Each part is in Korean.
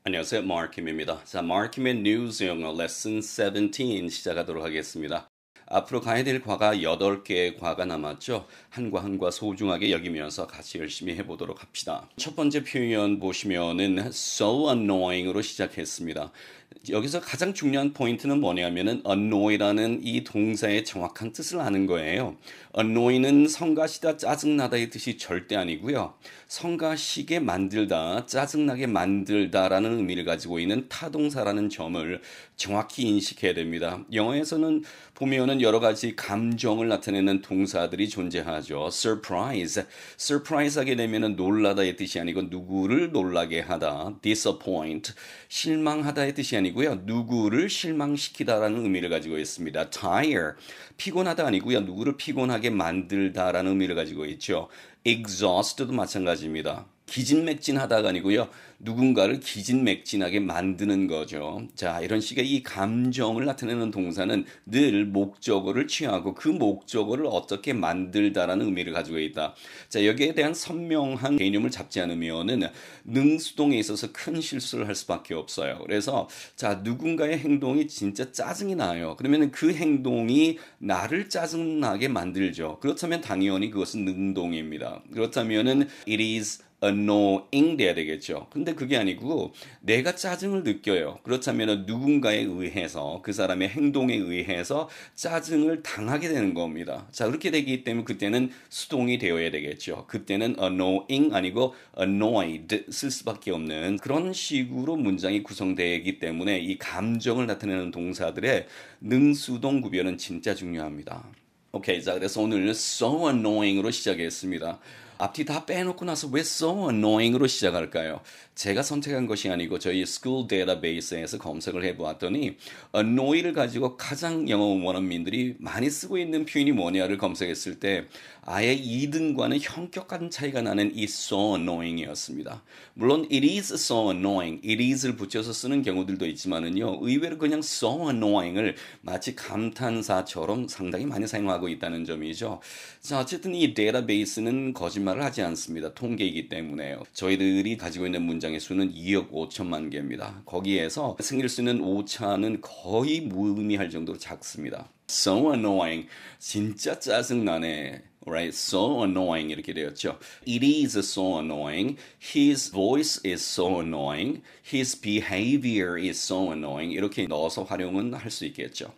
안녕하세요. 마르킴입니다. 자, 마르킴의 뉴스 영어 레슨 17 시작하도록 하겠습니다. 앞으로 가야 될 과가 8개의 과가 남았죠. 한 과 한 과 소중하게 여기면서 같이 열심히 해보도록 합시다. 첫 번째 표현 보시면은 so annoying으로 시작했습니다. 여기서 가장 중요한 포인트는 뭐냐면은 annoy라는 이 동사의 정확한 뜻을 아는 거예요. annoy는 성가시다 짜증나다의 뜻이 절대 아니고요. 성가시게 만들다, 짜증나게 만들다라는 의미를 가지고 있는 타동사라는 점을 정확히 인식해야 됩니다. 영어에서는 보면은 여러 가지 감정을 나타내는 동사들이 존재하죠. surprise. surprise 하게 되면은 놀라다의 뜻이 아니고 누구를 놀라게 하다. disappoint. 실망하다의 뜻이 아니고요. 누구를 실망시키다라는 의미를 가지고 있습니다. tire. 피곤하다 아니고요. 누구를 피곤하게 만들다라는 의미를 가지고 있죠. exhaust도 마찬가지입니다. 기진맥진하다가 아니고요. 누군가를 기진맥진하게 만드는 거죠. 자, 이런 식의 이 감정을 나타내는 동사는 늘 목적어를 취하고 그 목적어를 어떻게 만들다라는 의미를 가지고 있다. 자, 여기에 대한 선명한 개념을 잡지 않으면은 능수동에 있어서 큰 실수를 할 수밖에 없어요. 그래서 자, 누군가의 행동이 진짜 짜증이 나요. 그러면 그 행동이 나를 짜증나게 만들죠. 그렇다면 당연히 그것은 능동입니다. 그렇다면은 it is annoying 돼야 되겠죠. 근데 그게 아니고 내가 짜증을 느껴요. 그렇다면 누군가에 의해서 그 사람의 행동에 의해서 짜증을 당하게 되는 겁니다. 자, 그렇게 되기 때문에 그때는 수동이 되어야 되겠죠. 그때는 annoying 아니고 annoyed 쓸 수밖에 없는 그런 식으로 문장이 구성되기 때문에 이 감정을 나타내는 동사들의 능수동 구별은 진짜 중요합니다. 오케이, 자, 그래서 오늘 so annoying으로 시작했습니다. 앞뒤 다 빼놓고 나서 왜 so annoying으로 시작할까요? 제가 선택한 것이 아니고 저희 school database에서 검색을 해보았더니 annoy를 가지고 가장 영어 원어민들이 많이 쓰고 있는 표현이 뭐냐를 검색했을 때 아예 2등과는 현격한 차이가 나는 이 so annoying이었습니다. 물론 it is so annoying, it is를 붙여서 쓰는 경우들도 있지만은요, 의외로 그냥 so annoying을 마치 감탄사처럼 상당히 많이 사용하고 있다는 점이죠. 자, 어쨌든 이 데이터베이스는 거짓말을 하지 않습니다. 통계이기 때문에요. 저희들이 가지고 있는 문장의 수는 2억 5천만 개입니다. 거기에서 생길 수 있는 오차는 거의 무의미할 정도로 작습니다. So annoying. 진짜 짜증나네. Right? So annoying 이렇게 되었죠. It is so annoying. His voice is so annoying. His behavior is so annoying. 이렇게 넣어서 활용은 할 수 있겠죠.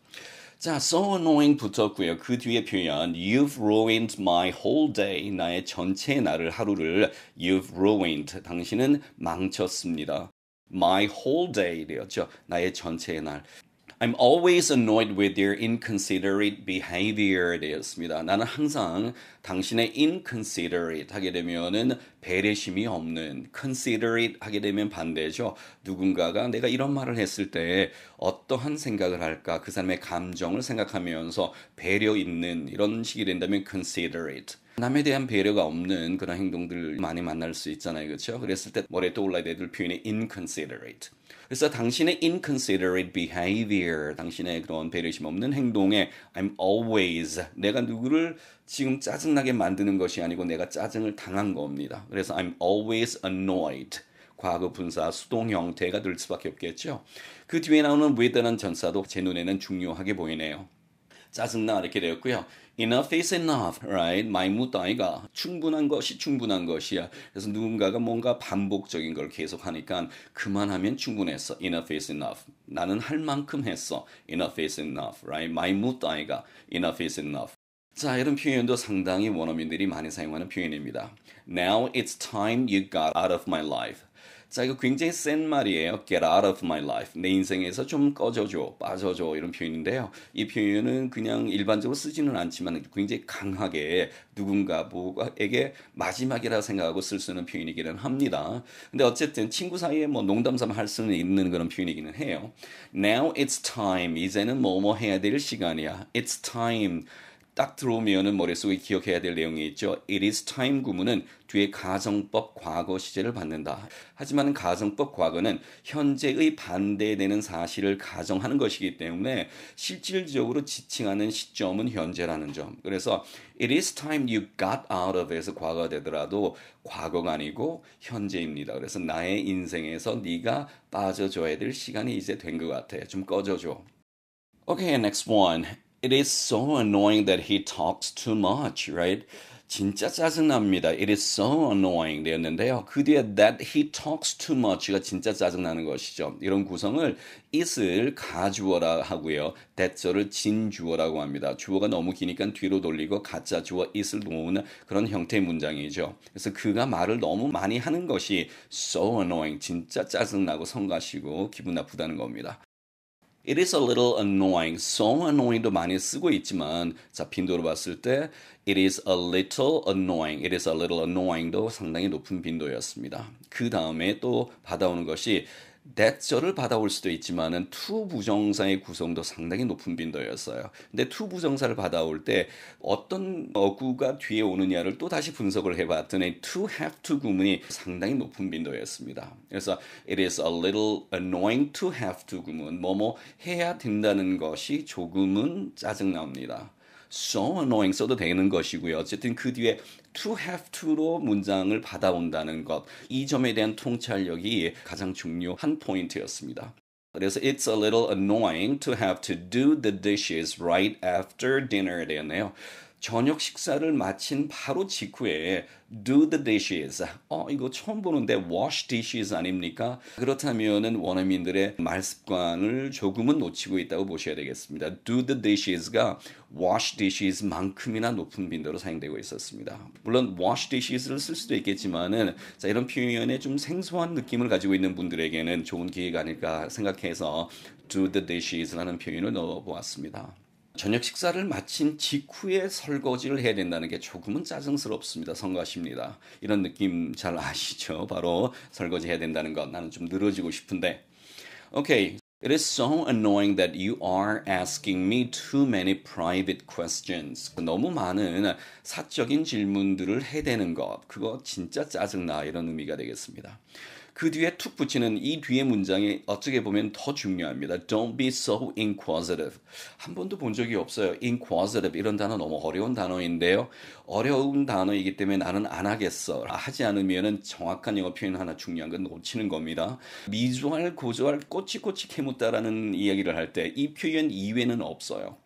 자, so annoying 붙었고요. 그 뒤에 표현 You've ruined my whole day. 나의 전체 날을 하루를 You've ruined. 당신은 망쳤습니다. My whole day 되었죠. 나의 전체 날. I'm always annoyed with your inconsiderate behavior 되었습니다. 나는 항상 당신의 inconsiderate 하게 되면은 배려심이 없는 considerate 하게 되면 반대죠. 누군가가 내가 이런 말을 했을 때 어떠한 생각을 할까? 그 사람의 감정을 생각하면서 배려 있는 이런 식이 된다면 considerate. 남에 대한 배려가 없는 그런 행동들 많이 만날 수 있잖아요. 그렇죠? 그랬을 때 머리에 떠올라야 될 표현이 inconsiderate. 그래서 당신의 inconsiderate behavior, 당신의 그런 배려심 없는 행동에 I'm always, 내가 누구를 지금 짜증나게 만드는 것이 아니고 내가 짜증을 당한 겁니다. 그래서 I'm always annoyed. 과거 분사 수동 형태가 될 수밖에 없겠죠. 그 뒤에 나오는 with라는 전사도 제 눈에는 중요하게 보이네요. 짜증나 이렇게 되었고요. Enough is enough, right? 마이무 따위가 충분한 것이 충분한 것이야. 그래서 누군가가 뭔가 반복적인 걸 계속 하니까 그만하면 충분했어. Enough is enough. 나는 할 만큼 했어. Enough is enough, right? 마이무 따위가 Enough is enough. 자, 이런 표현도 상당히 원어민들이 많이 사용하는 표현입니다. Now it's time you got out of my life. 자, 이거 굉장히 센 말이에요. Get out of my life. 내 인생에서 좀 꺼져줘, 빠져줘 이런 표현인데요. 이 표현은 그냥 일반적으로 쓰지는 않지만 굉장히 강하게 누군가에게 마지막이라 생각하고 쓸 수 있는 표현이기는 합니다. 근데 어쨌든 친구 사이에 뭐 농담삼아 할 수는 있는 그런 표현이기는 해요. Now it's time. 이제는 뭐뭐 해야 될 시간이야. It's time. 딱 들어오면은 머릿속에 기억해야 될 내용이 있죠. It is time 구문은 뒤에 가정법 과거 시제를 받는다. 하지만 가정법 과거는 현재의 반대되는 사실을 가정하는 것이기 때문에 실질적으로 지칭하는 시점은 현재라는 점. 그래서 It is time you got out of 에서 과거가 되더라도 과거가 아니고 현재입니다. 그래서 나의 인생에서 네가 빠져줘야 될 시간이 이제 된 것 같아. 좀 꺼져줘. Okay, next one. It is so annoying that he talks too much, right? 진짜 짜증납니다. It is so annoying 되었는데요. 그 뒤에 that he talks too much가 진짜 짜증나는 것이죠. 이런 구성을 it을 가주어라 하고요. that절을 진주어라고 합니다. 주어가 너무 기니까 뒤로 돌리고 가짜 주어 it을 놓는 그런 형태의 문장이죠. 그래서 그가 말을 너무 많이 하는 것이 so annoying, 진짜 짜증나고 성가시고 기분 나쁘다는 겁니다. It is a little annoying. So annoying도 많이 쓰고 있지만 자 빈도로 봤을 때 it is a little annoying. It is a little annoying도 상당히 높은 빈도였습니다. 그 다음에 또 받아오는 것이 that절을 받아올 수도 있지만은 to 부정사의 구성도 상당히 높은 빈도였어요. 근데 to 부정사를 받아올 때 어떤 어구가 뒤에 오느냐를 또 다시 분석을 해봤더니 to have to 구문이 상당히 높은 빈도였습니다. 그래서 it is a little annoying to have to 구문 뭐뭐 해야 된다는 것이 조금은 짜증납니다. so annoying 써도 되는 것이고요. 어쨌든 그 뒤에 to have to로 문장을 받아온다는 것, 이 점에 대한 통찰력이 가장 중요한 포인트였습니다. 그래서 it's a little annoying to have to do the dishes right after dinner 되었네요. 저녁 식사를 마친 바로 직후에 do the dishes. 이거 처음 보는데 wash dishes 아닙니까? 그렇다면은 원어민들의 말 습관을 조금은 놓치고 있다고 보셔야 되겠습니다. do the dishes가 wash dishes만큼이나 높은 빈도로 사용되고 있었습니다. 물론 wash dishes를 쓸 수도 있겠지만은 자, 이런 표현에 좀 생소한 느낌을 가지고 있는 분들에게는 좋은 기회가 아닐까 생각해서 do the dishes라는 표현을 넣어보았습니다. 저녁 식사를 마친 직후에 설거지를 해야 된다는 게 조금은 짜증스럽습니다. 성가십니다. 이런 느낌 잘 아시죠? 바로 설거지 해야 된다는 것. 나는 좀 늘어지고 싶은데. Okay. It is so annoying that you are asking me too many private questions. 너무 많은 사적인 질문들을 해대는 것. 그거 진짜 짜증나. 이런 의미가 되겠습니다. 그 뒤에 툭 붙이는 이 뒤에 문장이 어떻게 보면 더 중요합니다. Don't be so inquisitive. 한 번도 본 적이 없어요. inquisitive 이런 단어 너무 어려운 단어인데요. 어려운 단어이기 때문에 나는 안 하겠어. 하지 않으면 정확한 영어 표현 하나 중요한 건 놓치는 겁니다. 미주알, 고주알, 꼬치꼬치 캐묻다라는 이야기를 할 때 이 표현 이외에는 없어요.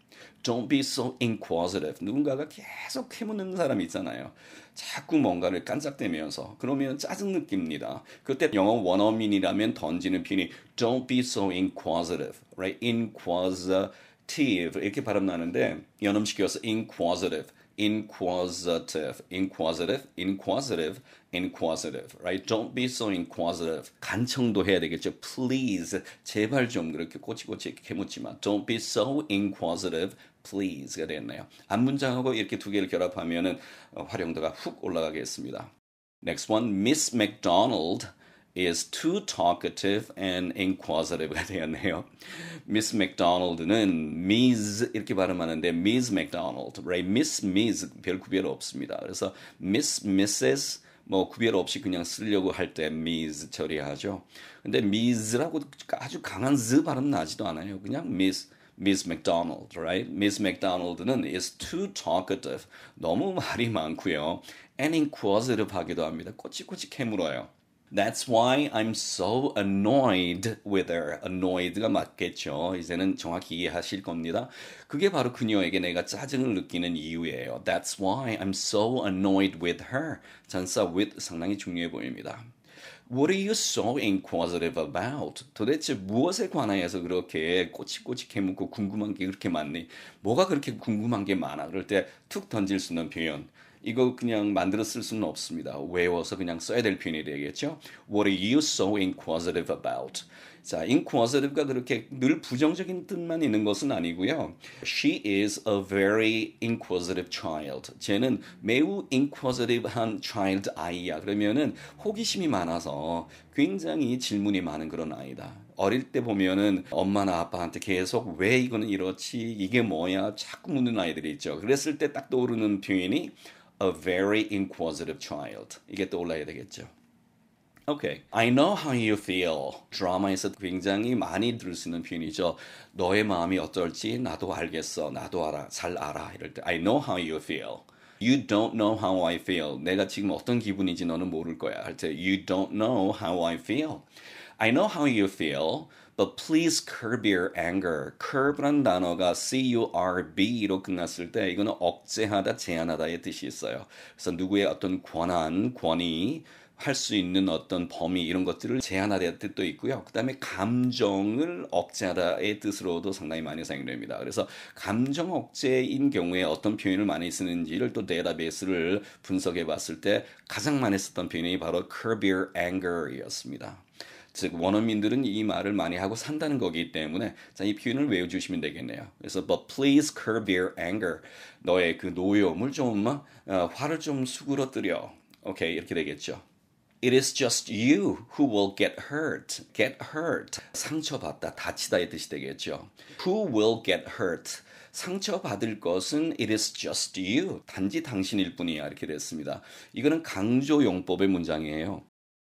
Don't be so inquisitive. 누군가가 계속 캐묻는 사람이 있잖아요. 자꾸 뭔가를 깐짝대면서 그러면 짜증 느낍니다. 그때 영어 원어민이라면 던지는 표현이 Don't be so inquisitive, right? Inquisitive 이렇게 발음 나는데 연음시켜서 inquisitive, inquisitive, inquisitive, inquisitive, inquisitive, right? Don't be so inquisitive. 간청도 해야 되겠죠. Please, 제발 좀 그렇게 꼬치꼬치 캐묻지 마. Don't be so inquisitive, please가 됐네요. 앞문장하고 이렇게 두 개를 결합하면은 활용도가 훅 올라가겠습니다. Next one, Miss McDonald is too talkative and inquisitive가 되었네요. Miss McDonald는 Ms 이렇게 발음하는데 Ms McDonald, right? Miss 별 구별 없습니다. 그래서 Miss, Mrs 뭐 구별 없이 그냥 쓰려고 할 때 Ms 처리하죠. 근데 Ms라고 아주 강한 Z 발음 나지도 않아요. 그냥 Miss McDonald, right? Miss McDonald는 is too talkative. 너무 말이 많고요. And inquisitive 하기도 합니다. 꼬치꼬치 캐물어요. That's why I'm so annoyed with her. Annoyed가 맞겠죠. 이제는 정확히 이해하실 겁니다. 그게 바로 그녀에게 내가 짜증을 느끼는 이유예요. That's why I'm so annoyed with her. 전사 with 상당히 중요해 보입니다. What are you so inquisitive about? 도대체 무엇에 관하여서 그렇게 꼬치꼬치 캐묻고 궁금한 게 그렇게 많니? 뭐가 그렇게 궁금한 게 많아? 그럴 때 툭 던질 수 있는 표현. 이거 그냥 만들어 쓸 수는 없습니다. 외워서 그냥 써야 될 표현이 되겠죠. What are you so inquisitive about? 자, inquisitive가 그렇게 늘 부정적인 뜻만 있는 것은 아니고요. She is a very inquisitive child. 쟤는 매우 inquisitive한 child 아이야. 그러면은 호기심이 많아서 굉장히 질문이 많은 그런 아이다. 어릴 때 보면은 엄마나 아빠한테 계속 왜 이거는 이렇지? 이게 뭐야? 자꾸 묻는 아이들이 있죠. 그랬을 때 딱 떠오르는 표현이 a very inquisitive child. 이게 떠올라야 되겠죠. Okay. I know how you feel. 드라마에서 굉장히 많이 들을 수 있는 표현이죠. 너의 마음이 어떨지 나도 알겠어. 나도 알아. 잘 알아. 이럴 때 I know how you feel. You don't know how I feel. 내가 지금 어떤 기분인지 너는 모를 거야. 할 때 You don't know how I feel. I know how you feel. But please curb your anger. curb란 단어가 C-U-R-B로 끝났을 때 이거는 억제하다, 제한하다의 뜻이 있어요. 그래서 누구의 어떤 권한, 권위, 할 수 있는 어떤 범위 이런 것들을 제한하다의 뜻도 있고요. 그 다음에 감정을 억제하다의 뜻으로도 상당히 많이 사용됩니다. 그래서 감정 억제인 경우에 어떤 표현을 많이 쓰는지를 또 데이터베이스를 분석해 봤을 때 가장 많이 썼던 표현이 바로 curb your anger이었습니다. 즉 원어민들은 이 말을 많이 하고 산다는 거기 때문에 자, 이 표현을 외워주시면 되겠네요. 그래서 but please curb your anger. 너의 그 노여움을 좀 화를 좀 수그러뜨려. 오케이 이렇게 되겠죠. It is just you who will get hurt. Get hurt. 상처받다, 다치다의 뜻이 되겠죠. Who will get hurt. 상처받을 것은 it is just you. 단지 당신일 뿐이야. 이렇게 됐습니다. 이거는 강조용법의 문장이에요.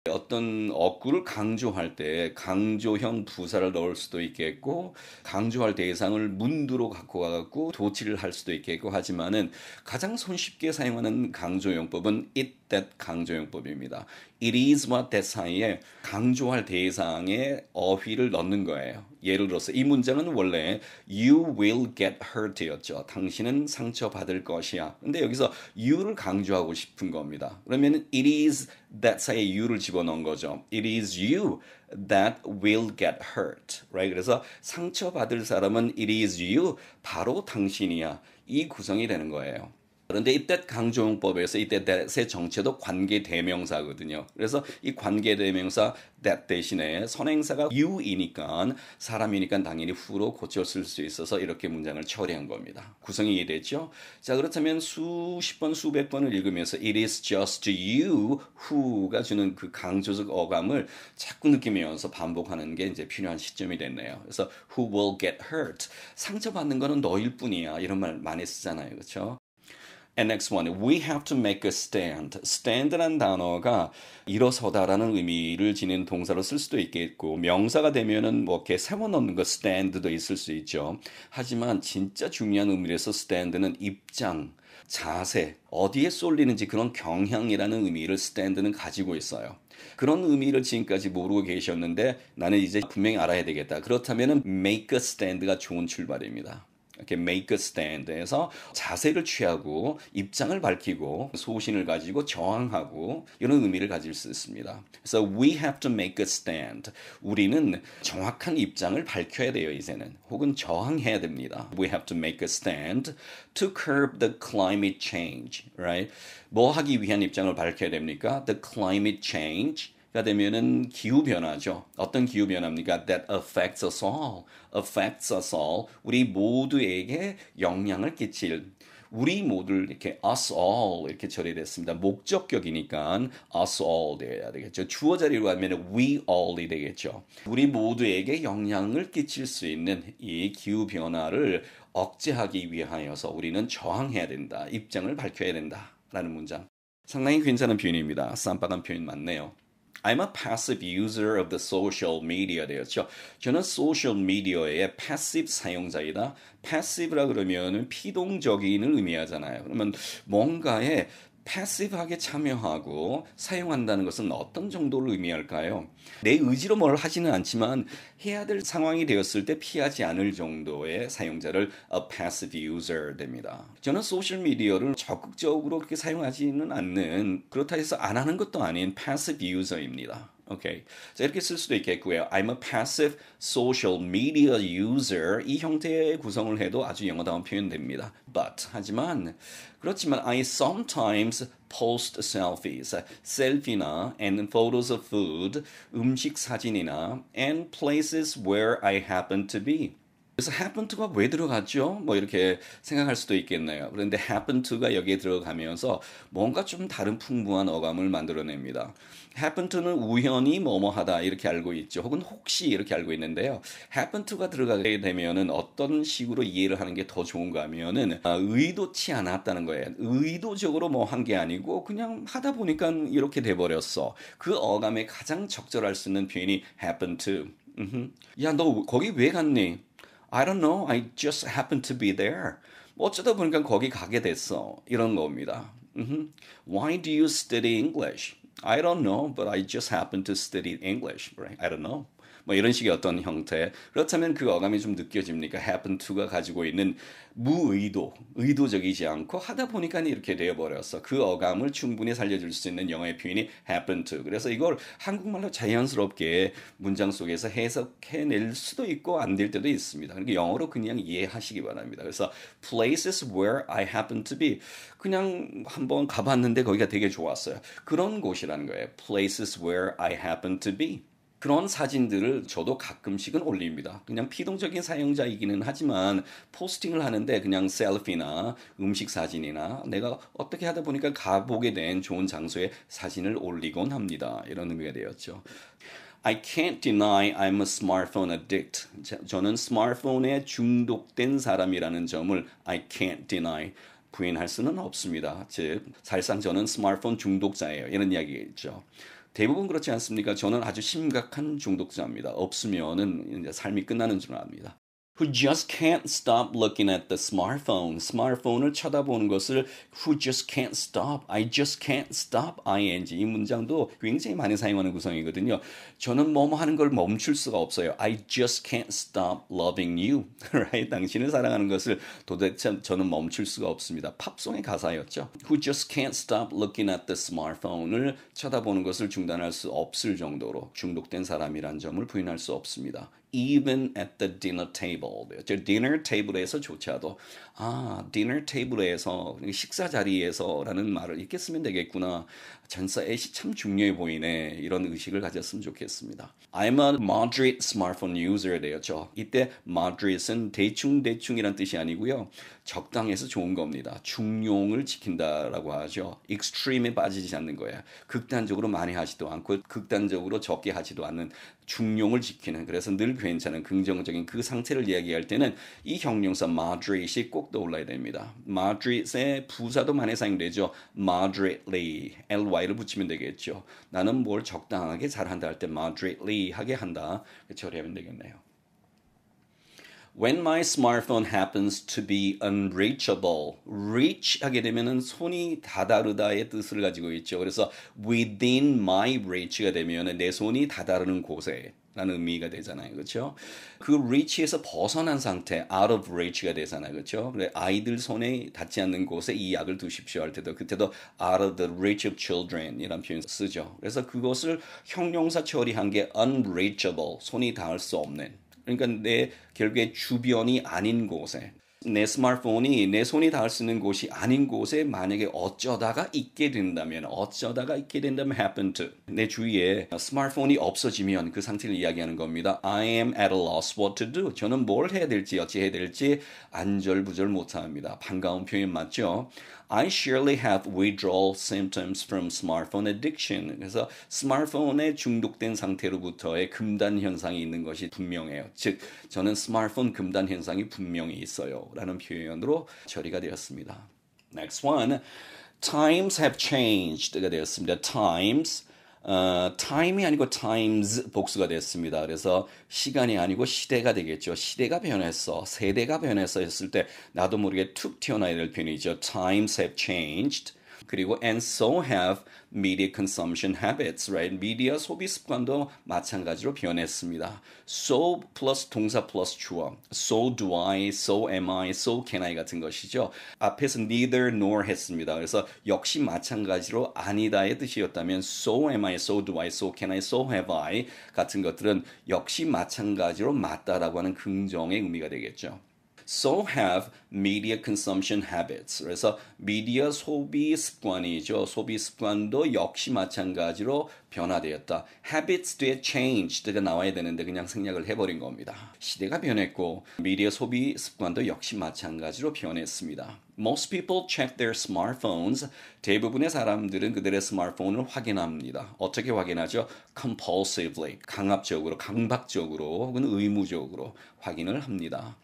어떤 어구를 강조할 때 강조형 부사를 넣을 수도 있겠고 강조할 대상을 문두로 갖고 가갖고 도치를 할 수도 있겠고 하지만은 가장 손쉽게 사용하는 강조용법은 it that 강조용법입니다. it is와 that 사이에 강조할 대상에 어휘를 넣는 거예요. 예를 들어서 이 문장은 원래 you will get hurt였죠. 당신은 상처받을 것이야. 근데 여기서 you를 강조하고 싶은 겁니다. 그러면 it is that 사이에 you를 집어넣은 거죠. It is you that will get hurt. Right? 그래서 상처받을 사람은 it is you, 바로 당신이야. 이 구성이 되는 거예요. 그런데 이때 강조용법에서 이때 that의 정체도 관계대명사거든요. 그래서 이 관계대명사 that 대신에 선행사가 you이니까 사람이니까 당연히 who로 고쳤을 수 있어서 이렇게 문장을 처리한 겁니다. 구성이 이해됐죠? 자 그렇다면 수십 번 수백 번을 읽으면서 it is just you who가 주는 그 강조적 어감을 자꾸 느끼면서 반복하는 게 이제 필요한 시점이 됐네요. 그래서 who will get hurt. 상처받는 거는 너일 뿐이야. 이런 말 많이 쓰잖아요. 그렇죠? And next one, we have to make a stand. stand란 단어가 일어서다라는 의미를 지닌 동사로 쓸 수도 있겠고 명사가 되면은 뭐 이렇게 세워놓는 거 stand도 있을 수 있죠. 하지만 진짜 중요한 의미에서 stand는 입장, 자세, 어디에 쏠리는지 그런 경향이라는 의미를 stand는 가지고 있어요. 그런 의미를 지금까지 모르고 계셨는데 나는 이제 분명히 알아야 되겠다. 그렇다면은 make a stand가 좋은 출발입니다. 이렇게 make a stand에서 자세를 취하고 입장을 밝히고 소신을 가지고 저항하고 이런 의미를 가질 수 있습니다. 그래서 we have to make a stand. 우리는 정확한 입장을 밝혀야 돼요, 이제는. 혹은 저항해야 됩니다. We have to make a stand to curb the climate change, right? 뭐 하기 위한 입장을 밝혀야 됩니까? The climate change. 가 되면은 기후 변화죠. 어떤 기후 변화입니까? That affects us all. affects us all. 우리 모두에게 영향을 끼칠. 우리 모두를 이렇게 us all 이렇게 처리됐습니다. 목적격이니까 us all 돼야 되겠죠. 주어 자리로 하면 we all이 되겠죠. 우리 모두에게 영향을 끼칠 수 있는 이 기후 변화를 억제하기 위하여서 우리는 저항해야 된다. 입장을 밝혀야 된다라는 문장. 상당히 괜찮은 표현입니다. 쌈박한 표현 맞네요. I'm a passive user of the social media 되었죠. 저는 소셜 미디어의 passive 사용자이다. passive라 그러면 피동적인을 의미하잖아요. 그러면 뭔가에 패시브하게 참여하고 사용한다는 것은 어떤 정도를 의미할까요? 내 의지로 뭘 하지는 않지만 해야 될 상황이 되었을 때 피하지 않을 정도의 사용자를 a passive user 됩니다. 저는 소셜미디어를 적극적으로 그렇게 사용하지는 않는 그렇다 해서 안 하는 것도 아닌 passive user입니다. 오케이. 자, 이렇게 쓸 수도 있겠고요. I'm a passive social media user. 이 형태의 구성을 해도 아주 영어다운 표현됩니다. But, 그렇지만 I sometimes post selfies. 셀피나 and photos of food, 음식 사진이나 and places where I happen to be. 그래서 happen to가 왜 들어갔죠? 뭐 이렇게 생각할 수도 있겠네요. 그런데 happen to가 여기에 들어가면서 뭔가 좀 다른 풍부한 어감을 만들어냅니다. happen to는 우연히 뭐뭐하다 이렇게 알고 있죠. 혹은 혹시 이렇게 알고 있는데요. happen to가 들어가게 되면은 어떤 식으로 이해를 하는 게 더 좋은가 하면은 의도치 않았다는 거예요. 의도적으로 뭐 한 게 아니고 그냥 하다 보니까 이렇게 돼버렸어. 그 어감에 가장 적절할 수 있는 표현이 happen to. 야, 너 거기 왜 갔니? I don't know. I just happened to be there. 뭐 어쩌다 보니까 거기 가게 됐어. 이런 겁니다. Why do you study English? I don't know, but I just happen to study English. Right? I don't know. 뭐 이런 식의 어떤 형태. 그렇다면 그 어감이 좀 느껴집니까? happen to가 가지고 있는 무의도, 의도적이지 않고 하다 보니까 이렇게 되어버렸어. 그 어감을 충분히 살려줄 수 있는 영어의 표현이 happen to. 그래서 이걸 한국말로 자연스럽게 문장 속에서 해석해낼 수도 있고 안 될 때도 있습니다. 그러니까 영어로 그냥 이해하시기 바랍니다. 그래서 places where I happen to be. 그냥 한번 가봤는데 거기가 되게 좋았어요. 그런 곳이라는 거예요. places where I happen to be. 그런 사진들을 저도 가끔씩은 올립니다. 그냥 피동적인 사용자이기는 하지만 포스팅을 하는데 그냥 셀피나 음식 사진이나 내가 어떻게 하다 보니까 가보게 된 좋은 장소의 사진을 올리곤 합니다. 이런 의미가 되었죠. I can't deny I'm a smartphone addict. 저는 스마트폰에 중독된 사람이라는 점을 I can't deny. 부인할 수는 없습니다. 즉, 사실상 저는 스마트폰 중독자예요. 이런 이야기겠죠. 대부분 그렇지 않습니까? 저는 아주 심각한 중독자입니다. 없으면은 이제 삶이 끝나는 줄 압니다. Who just can't stop looking at the smartphone. 스마트폰을 쳐다보는 것을 who just can't stop. I just can't stop. ing. 이 문장도 굉장히 많이 사용하는 구성이거든요. 저는 뭐뭐 하는 걸 멈출 수가 없어요. I just can't stop loving you. Right? 당신을 사랑하는 것을 도대체 저는 멈출 수가 없습니다. 팝송의 가사였죠. Who just can't stop looking at the smartphone을 쳐다보는 것을 중단할 수 없을 정도로 중독된 사람이란 점을 부인할 수 없습니다. Even at the dinner table. dinner table에서조차도 dinner table에서 식사 자리에서라는 말을 이렇게 쓰면 되겠구나. 전사 애시 참 중요해 보이네. 이런 의식을 가졌으면 좋겠습니다. I'm a moderate smartphone user 되었죠. 이때 moderate은 대충이란 뜻이 아니고요. 적당해서 좋은 겁니다. 중용을 지킨다라고 하죠. extreme에 빠지지 않는 거예요. 극단적으로 많이 하지도 않고 극단적으로 적게 하지도 않는 중용을 지키는, 그래서 늘 괜찮은 긍정적인 그 상태를 이야기할 때는 이 형용사 moderate이 꼭 떠올라야 됩니다. moderate의 부사도 많이 사용되죠. moderately, ly를 붙이면 되겠죠. 나는 뭘 적당하게 잘한다 할 때 moderately 하게 한다. 처리하면 되겠네요. When my smartphone happens to be unreachable, reach 하게 되면은 손이 다다르다의 뜻을 가지고 있죠. 그래서 within my reach가 되면은 내 손이 다다르는 곳에 라는 의미가 되잖아요. 그렇죠? 그 reach에서 벗어난 상태, out of reach가 되잖아요. 그렇죠? 그래 아이들 손에 닿지 않는 곳에 이 약을 두십시오 할 때도 그때도 out of the reach of children 이란 표현 쓰죠. 그래서 그것을 형용사 처리한 게 unreachable, 손이 닿을 수 없는, 그러니까 내 결국에 주변이 아닌 곳에, 내 스마트폰이 내 손이 닿을 수 있는 곳이 아닌 곳에 만약에 어쩌다가 있게 된다면 happen to, 내 주위에 스마트폰이 없어지면 그 상태를 이야기하는 겁니다. I am at a loss what to do. 저는 뭘 해야 될지 어찌해야 될지 안절부절 못합니다. 반가운 표현 맞죠? I surely have withdrawal symptoms from smartphone addiction. 그래서 스마트폰에 중독된 상태로부터의 금단 현상이 있는 것이 분명해요. 즉, 저는 스마트폰 금단 현상이 분명히 있어요. 라는 표현으로 처리가 되었습니다. Next one. Times have changed가 되었습니다. time이 아니고 times 복수가 됐습니다. 그래서 시간이 아니고 시대가 되겠죠. 시대가 변했어, 세대가 변했어 했을 때 나도 모르게 툭 튀어나와야 될 표현이죠. Times have changed. 그리고 and so have media consumption habits, right? 미디어 소비 습관도 마찬가지로 변했습니다. So 플러스 동사 플러스 주어. So do I, so am I, so can I 같은 것이죠. 앞에서 neither nor 했습니다. 그래서 역시 마찬가지로 아니다의 뜻이었다면 so am I, so do I, so can I, so have I 같은 것들은 역시 마찬가지로 맞다라고 하는 긍정의 의미가 되겠죠. So have media consumption habits. 그래서 미디어 소비 습관이죠. 소비 습관도 역시 마찬가지로 변화되었다. Habits 뒤에 changed가 나와야 되는데 그냥 생략을 해버린 겁니다. 시대가 변했고 미디어 소비 습관도 역시 마찬가지로 변했습니다. Most people check their smartphones. 대부분의 사람들은 그들의 스마트폰을 확인합니다. 어떻게 확인하죠? Compulsively, 강압적으로, 강박적으로 혹은 의무적으로 확인을 합니다.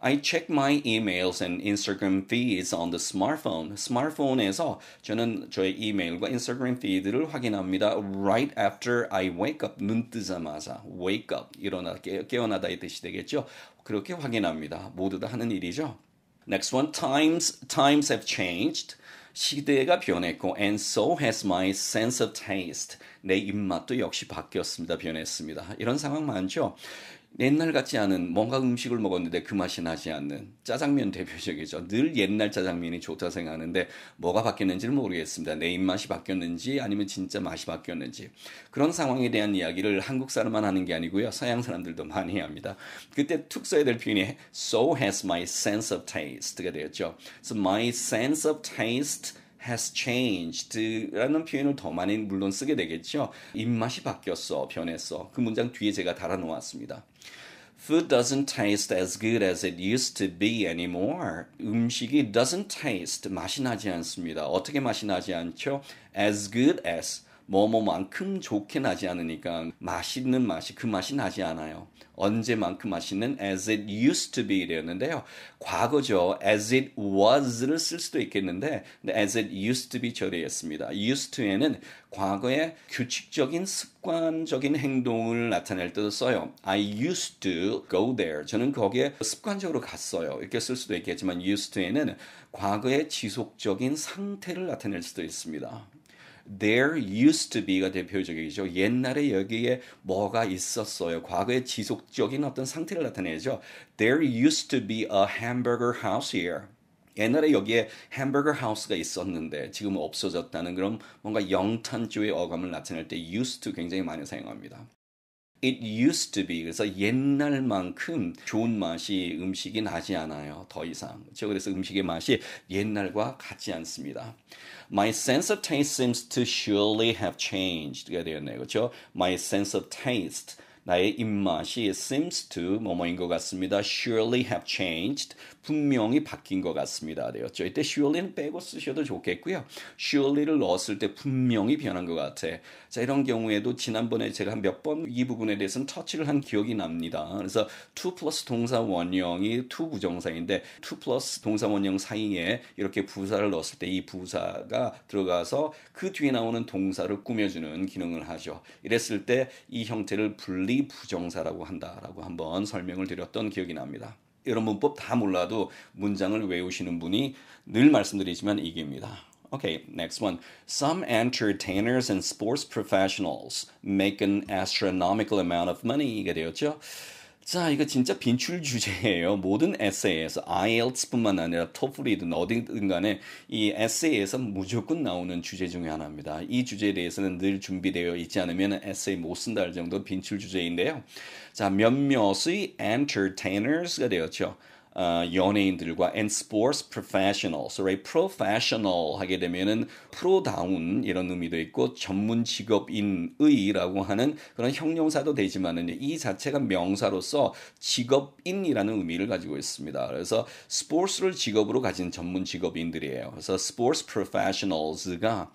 I check my emails and Instagram feeds on the smartphone. 스마트폰에서 저는 저의 이메일과 인스타그램 피드를 확인합니다. Right after I wake up. 눈 뜨자마자 wake up. 깨어나다의 뜻이 되겠죠. 그렇게 확인합니다. 모두 다 하는 일이죠. Next one. Times have changed. 시대가 변했고 and so has my sense of taste. 내 입맛도 역시 바뀌었습니다. 변했습니다. 이런 상황 많죠. 옛날 같지 않은 뭔가 음식을 먹었는데 그 맛이 나지 않는 짜장면 대표적이죠. 늘 옛날 짜장면이 좋다 생각하는데 뭐가 바뀌었는지를 모르겠습니다. 내 입맛이 바뀌었는지 아니면 진짜 맛이 바뀌었는지. 그런 상황에 대한 이야기를 한국 사람만 하는 게 아니고요. 서양 사람들도 많이 합니다. 그때 툭 써야 될 표현이 so has my sense of taste가 되었죠. So my sense of taste has changed 라는 표현을 더 많이 물론 쓰게 되겠죠. 입맛이 바뀌었어, 변했어. 그 문장 뒤에 제가 달아놓았습니다. Food doesn't taste as good as it used to be anymore. 음식이 doesn't taste, 맛이 나지 않습니다. 어떻게 맛이 나지 않죠? As good as, 뭐뭐만큼 좋게 나지 않으니까 맛있는 맛이 그 맛이 나지 않아요. 언제만큼 맛있는 as it used to be 되었는데요. 과거죠. as it was를 쓸 수도 있겠는데 as it used to be 처리했습니다. used to에는 과거의 규칙적인 습관적인 행동을 나타낼 때도 써요. I used to go there. 저는 거기에 습관적으로 갔어요. 이렇게 쓸 수도 있겠지만 used to에는 과거의 지속적인 상태를 나타낼 수도 있습니다. There used to be가 대표적이죠. 옛날에 여기에 뭐가 있었어요. 과거의 지속적인 어떤 상태를 나타내죠. There used to be a hamburger house here. 옛날에 여기에 햄버거 하우스가 있었는데 지금 없어졌다는 그런 뭔가 영탄조의 어감을 나타낼 때 used to 굉장히 많이 사용합니다. It used to be. 그래서 옛날만큼 좋은 맛이 음식이 나지 않아요. 더 이상. 그렇죠? 그래서 음식의 맛이 옛날과 같지 않습니다. My sense of taste seems to surely have changed가 되었네요. 그렇죠? My sense of taste. 나의 입맛이 seems to 뭐뭐인 것 같습니다. surely have changed. 분명히 바뀐 것 같습니다. 되었죠. 이때 surely는 빼고 쓰셔도 좋겠고요. surely를 넣었을 때 분명히 변한 것 같아. 자, 이런 경우에도 지난번에 제가 몇 번 이 부분에 대해서는 터치를 한 기억이 납니다. 그래서 to 플러스 동사 원형이 to 부정사인데 to 플러스 동사 원형 사이에 이렇게 부사를 넣었을 때 이 부사가 들어가서 그 뒤에 나오는 동사를 꾸며주는 기능을 하죠. 이랬을 때 이 형태를 분리 부정사라고 한다라고 한번 설명을 드렸던 기억이 납니다. 이런 문법 다 몰라도 문장을 외우시는 분이 늘 말씀드리지만 이깁니다. Okay, next one. Some entertainers and sports professionals make an astronomical amount of money. 이게 되었죠. 자, 이거 진짜 빈출 주제예요. 모든 에세이에서 IELTS뿐만 아니라 토플이든 어디든 간에 이 에세이에서 무조건 나오는 주제 중에 하나입니다. 이 주제에 대해서는 늘 준비되어 있지 않으면 에세이 못 쓴다 할 정도 빈출 주제인데요. 자, 몇몇의 entertainers가 되었죠. 연예인들과 and sports professionals, right? professional 하게 되면은 프로다운 이런 의미도 있고 전문 직업인의라고 하는 그런 형용사도 되지만은 이 자체가 명사로서 직업인이라는 의미를 가지고 있습니다. 그래서 스포츠를 직업으로 가진 전문 직업인들이에요. 그래서 sports professionals가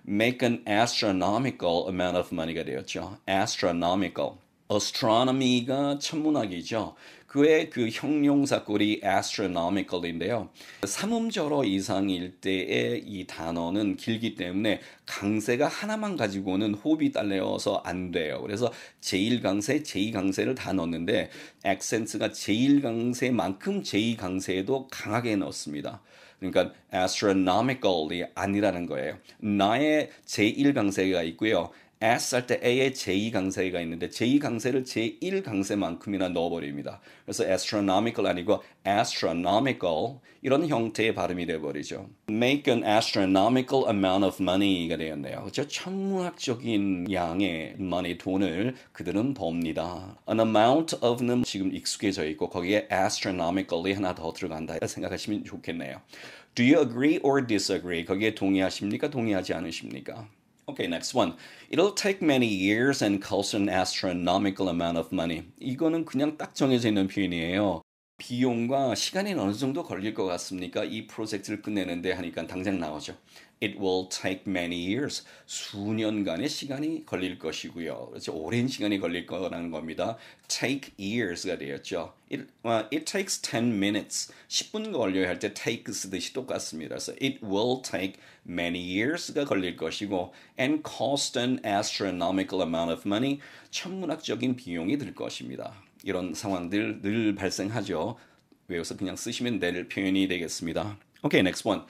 make an astronomical amount of money가 되었죠. astronomical. astronomy가 천문학이죠. 그의 그 형용사 꼴이 astronomical인데요. 삼음절어 이상일 때의 이 단어는 길기 때문에 강세가 하나만 가지고는 호흡이 딸려서 안 돼요. 그래서 제1강세, 제2강세를 다 넣었는데 액센트가 제1강세만큼 제2강세에도 강하게 넣습니다. 그러니까 astronomical이 아니라는 거예요. 나의 제1강세가 있고요. S 할 때 A의 제2강세가 있는데 제2강세를 제1강세만큼이나 넣어버립니다. 그래서 astronomical 아니고 astronomical 이런 형태의 발음이 되어버리죠. Make an astronomical amount of money가 되었네요. 그렇죠? 천문학적인 양의 money, 돈을 그들은 법니다. An amount of는 지금 익숙해져 있고 거기에 astronomically 하나 더 들어간다 생각하시면 좋겠네요. Do you agree or disagree? 거기에 동의하십니까? 동의하지 않으십니까? Okay, next one. It'll take many years and cost an astronomical amount of money. 이거는 그냥 딱 정해져 있는 표현이에요. 비용과 시간이 어느 정도 걸릴 것 같습니까? 이 프로젝트를 끝내는데 하니까 당장 나오죠. It will take many years. 수년간의 시간이 걸릴 것이고요. 그래서 오랜 시간이 걸릴 거라는 겁니다. Take years가 되었죠. It takes 10 minutes. 10분 걸려야 할 때 take 쓰듯이 똑같습니다. 그래서 it will take many years가 걸릴 것이고 and cost an astronomical amount of money. 천문학적인 비용이 들 것입니다. 이런 상황들 늘 발생하죠. 외워서 그냥 쓰시면 될 표현이 되겠습니다. Okay, next one.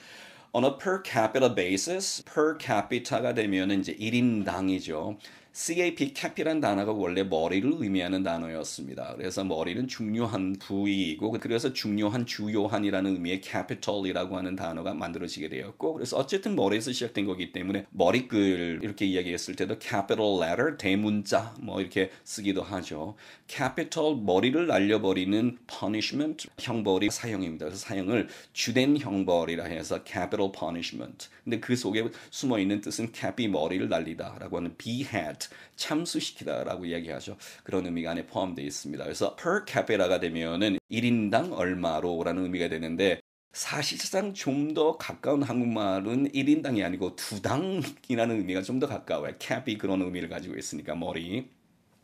On a per capita basis, per capita가 되면 이제 1인당이죠. CAP, cap이란 단어가 원래 머리를 의미하는 단어였습니다. 그래서 머리는 중요한 부위이고 그래서 중요한, 주요한이라는 의미의 capital이라고 하는 단어가 만들어지게 되었고 그래서 어쨌든 머리에서 시작된 거기 때문에 머리글 이렇게 이야기했을 때도 capital letter, 대문자 뭐 이렇게 쓰기도 하죠. capital, 머리를 날려버리는 punishment, 형벌이 사형입니다. 그래서 사형을 주된 형벌이라 해서 capital punishment. 근데 그 속에 숨어있는 뜻은 cap이 머리를 날리다라고 하는 behead, 참수시키다라고 이야기하죠. 그런 의미가 안에 포함되어 있습니다. 그래서 per capita가 되면은 1인당 얼마로라는 의미가 되는데 사실상 좀 더 가까운 한국말은 1인당이 아니고 2당이라는 의미가 좀 더 가까워요. cap이 그런 의미를 가지고 있으니까 머리.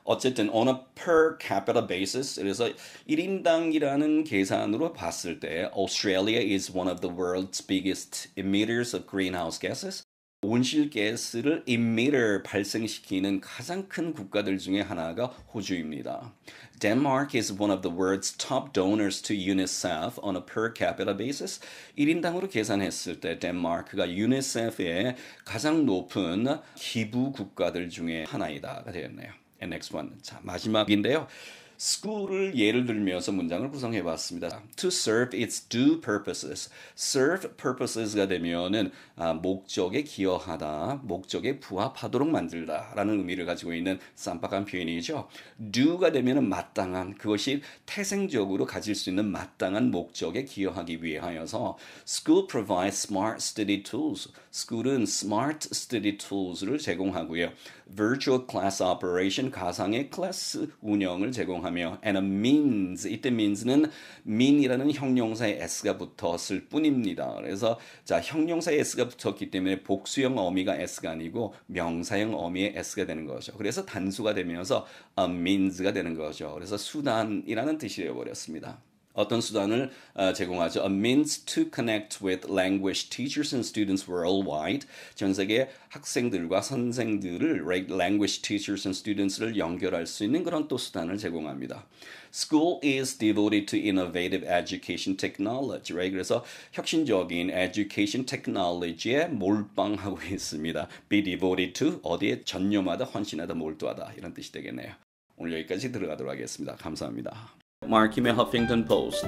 어쨌든 on a per capita basis 그래서 1인당이라는 계산으로 봤을 때 Australia is one of the world's biggest emitters of greenhouse gases. 온실가스를 emitter 발생시키는 가장 큰 국가들 중에 하나가 호주입니다. Denmark is one of the world's top donors to UNICEF on a per capita basis. 1인당으로 계산했을 때 덴마크가 UNICEF의 가장 높은 기부 국가들 중에 하나이다가 되었네요. And next one. 자, 마지막인데요. school을 예를 들면서 문장을 구성해 봤습니다. To serve its due purposes. serve purposes가 되면은 목적에 기여하다, 목적에 부합하도록 만들다라는 의미를 가지고 있는 쌈박한 표현이죠. do가 되면은 마땅한, 그것이 태생적으로 가질 수 있는 마땅한 목적에 기여하기 위하여서 school provides smart study tools. school은 smart study tools를 제공하고요. virtual class operation, 가상의 클래스 운영을 제공하며 and a means, 이때 means는 mean이라는 형용사에 s가 붙었을 뿐입니다. 그래서 자, 형용사에 s가 붙었기 때문에 복수형 어미가 s가 아니고 명사형 어미의 s가 되는 거죠. 그래서 단수가 되면서 a means가 되는 거죠. 그래서 수단이라는 뜻이 되어버렸습니다. 어떤 수단을 제공하죠. A means to connect with language teachers and students worldwide. 전 세계 학생들과 선생들을 language teachers and students를 연결할 수 있는 그런 또 수단을 제공합니다. School is devoted to innovative education technology. Right? 그래서 혁신적인 education technology에 몰빵하고 있습니다. Be devoted to 어디에 전념하다, 헌신하다, 몰두하다 이런 뜻이 되겠네요. 오늘 여기까지 들어가도록 하겠습니다. 감사합니다. 마키의 허핑턴 포스트.